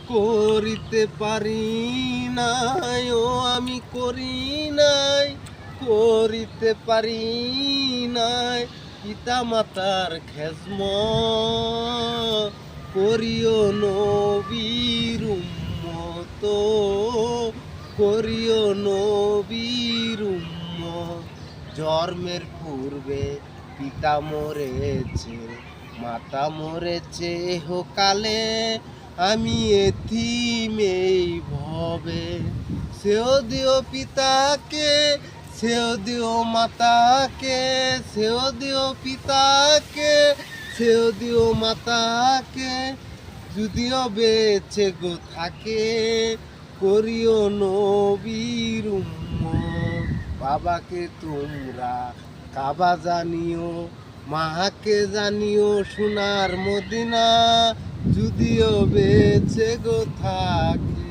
করিতে পারি নাই, ও আমি করি নাই, করিতে পারি নাই পিতা মাতার খেজমত, করিও নবীর উম্মত, করিও নবীর উম্মত। জন্মের পূর্বে পিতা মরেছে, মাতা মরেছে হোকালে, আমি এতিম এই ভবে। সেও দিও পিতাকে, সেও দিও মাতাকে, সেও দিও পিতাকে, সেও দিও মাতাকে, যদিও বেঁচে গো থাকে, করিও নবীর উম্মত। বাবাকে তোমরা কাবা জানিও, মাকে জানিও সোনার মদিনা, যদিও বেঁচে গো থাকে।